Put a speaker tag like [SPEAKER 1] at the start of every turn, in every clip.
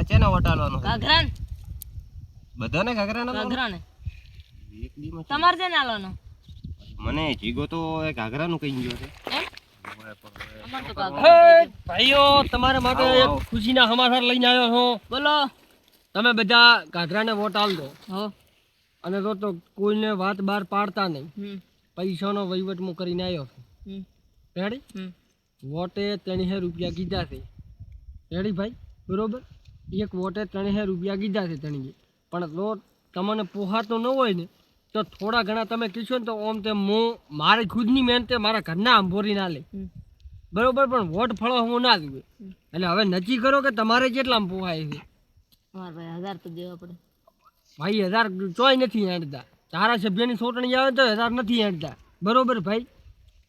[SPEAKER 1] ચેના vote આલવાનો
[SPEAKER 2] ઘાઘરાન
[SPEAKER 1] બધાને ઘાઘરાનો
[SPEAKER 2] ઘાઘરાને
[SPEAKER 1] એક દીમાં
[SPEAKER 2] તમાર છે ને આલવાનો
[SPEAKER 1] મને જીગો તો એક ઘાઘરાનું કહી ગયો છે
[SPEAKER 2] અમાર તો ઘાઘરા
[SPEAKER 3] ભાઈઓ તમારા માટે એક ખુશીના સમાચાર લઈને આવ્યો છું.
[SPEAKER 2] બોલો
[SPEAKER 3] તમે બધા ઘાઘરાને વોટ આલજો
[SPEAKER 2] હો
[SPEAKER 3] અને તો કોઈને વાત બહાર પાડતા નહીં.
[SPEAKER 2] હમ
[SPEAKER 3] પૈસાનો વહીવટ હું કરીને આવ્યો છું.
[SPEAKER 2] હમ
[SPEAKER 3] રેડી?
[SPEAKER 2] હમ
[SPEAKER 3] વોટે 300 રૂપિયા કીધા છે. રેડી ભાઈ? બરોબર? એક વોટે 300 રૂપિયા કીધા છે તણીએ. પણ જો તમને પોહાતો ન હોય ને તો થોડા ઘણા તમે કીધો ને તો આમ તેમ હું મારી ખુદની મહેનતે મારા ઘરના આમ ભોરી ના લે. બરોબર? પણ વોટ ફળો હું ના જોઈએ. એટલે હવે નક્કી કરો કે તમારે કેટલામાં પોહાય છે.
[SPEAKER 2] અમાર ભાઈ 1000 તો દેવા પડે
[SPEAKER 3] ભાઈ 1000 ચોય નથી હેડતા. ધારાસભ્યની ચૂંટણી આવે તો 1000 નથી હેડતા. બરોબર ભાઈ?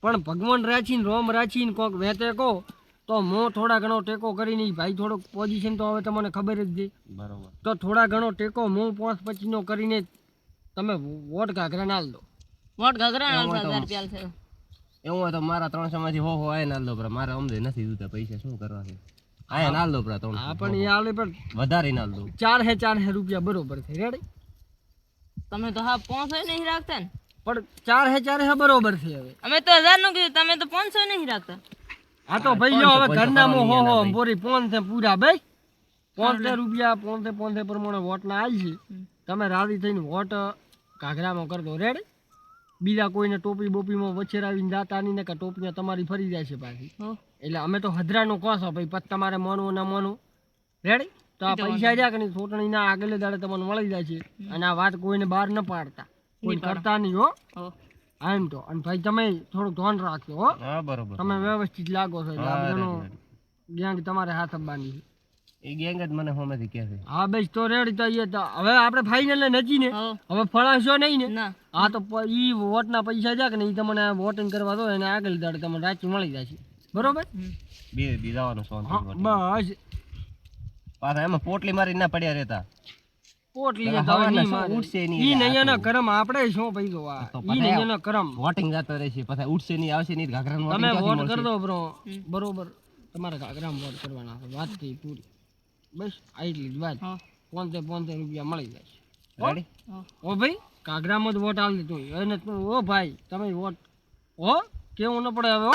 [SPEAKER 3] પણ ભગવાન રાખીને રોમ રાખીને કોક વેતે કહો તો હું થોડા ઘણો ટેકો કરીને ભાઈ થોડોક પોઝિશન તો હવે તમને ખબર જ છે.
[SPEAKER 1] બરોબર
[SPEAKER 3] તો થોડા ઘણો ટેકો હું 5-25 નો કરીને તમે વોટ ઘાઘરા નાલ દો.
[SPEAKER 2] વોટ ઘાઘરા 1000 રૂપિયા છે
[SPEAKER 1] એવું હોય તો મારા 300 માંથી હો આય નાલ દો પર મારે અમને નથી જોતા પૈસા શું કરવા છે આય નાલ દો પર 300
[SPEAKER 3] હા પણ એ આલે પણ
[SPEAKER 1] વધારે નાલ દો
[SPEAKER 3] 4 રૂપિયા બરોબર છે. રેડી?
[SPEAKER 2] તમે તો હા 500 નહીં રાખતા ને
[SPEAKER 3] પણ 4 બરોબર છે. હવે
[SPEAKER 2] અમે તો 1000 નું કીધું તમે તો 500 નહીં રાખતા
[SPEAKER 3] આ તો ભાઈ જો હવે ઘરના હો બોરી 500 પૂરા ભાઈ 500 રૂપિયા 500 પ્રમાણે વોટ ના આવી છે. તમે રાજી થઈને વોટ ઘાઘરામાં કરી દો. રેડી? બીજા કોઈને ટોપી બોપીમાં વછેરાવીને જાતા નહીં ને કે ટોપીમાં તમારી ફરી જાય છે પાછી.
[SPEAKER 2] હો
[SPEAKER 3] એટલે અમે તો હજરાનું કહો છો ભાઈ પછી તમારે માનવું ના માનવું. રેડી? તો આ પૈસા રહ્યા કે નહીં ચૂંટણીના આગલે દાડે તમને મળી જાય છે. અને આ વાત કોઈને બહાર ન પાડતા કોઈ કરતા નહીં હો.
[SPEAKER 2] હો
[SPEAKER 3] એમ તો અને ભાઈ તમે થોડુંક ધ્યાન રાખજો હો.
[SPEAKER 1] હા બરોબર
[SPEAKER 3] તમે વ્યવસ્થિત લાગો છો એટલે આ બધાનો ગેંગ તમારે હાથ બાંધી છે.
[SPEAKER 1] એ ગેંગ જ મને હોમેથી કહે છે
[SPEAKER 3] હા બસ તો રેડી તો હવે આપણે ફાઇનલ નથી ને
[SPEAKER 2] હો
[SPEAKER 3] હવે ફળાશો નહીં ને.
[SPEAKER 2] ના
[SPEAKER 3] હા તો ઈ વોટના પૈસા છે કે ને ઈ તમને વોટિંગ કરવા દો એને આગળ દાડે તમને રાચી મળી જશે. બરોબર?
[SPEAKER 1] બે બીજાવાનો સોન
[SPEAKER 3] હા બસ
[SPEAKER 1] પાછા એમાં પોટલી મારી ના પડ્યા રહેતા
[SPEAKER 3] પોટલી
[SPEAKER 1] હવે
[SPEAKER 3] તો હવે નહીં
[SPEAKER 1] શું
[SPEAKER 3] મારે.
[SPEAKER 1] ઉઠશે નહીં
[SPEAKER 3] ઈ
[SPEAKER 1] યાર,
[SPEAKER 3] નહીં એના કરમ આપણે શું ભાઈ જો આ
[SPEAKER 1] તો
[SPEAKER 3] ઈ
[SPEAKER 1] પછી
[SPEAKER 3] નહીં એના કરમ.
[SPEAKER 1] વોટિંગ જતો રહેશે પછી ઉઠશે નહીં આવશે નહીં ઘાઘરાનું
[SPEAKER 3] તમે
[SPEAKER 1] વોટિંગ
[SPEAKER 3] વોટ કરી દો બ્રો. બરોબર? તમારે ઘાઘરામાં વોટ કરવાના છે. વાત થઈ પૂરી. બસ આટલી જ વાત.
[SPEAKER 2] હા
[SPEAKER 3] 500 રૂપિયા મળી જાય.
[SPEAKER 1] રેડી
[SPEAKER 3] ઓ ભાઈ ઘાઘરામાં જ વોટ આલી દીધો એને તું ઓ ભાઈ તમે વોટ ઓ કેવું ન પડે હવે હો.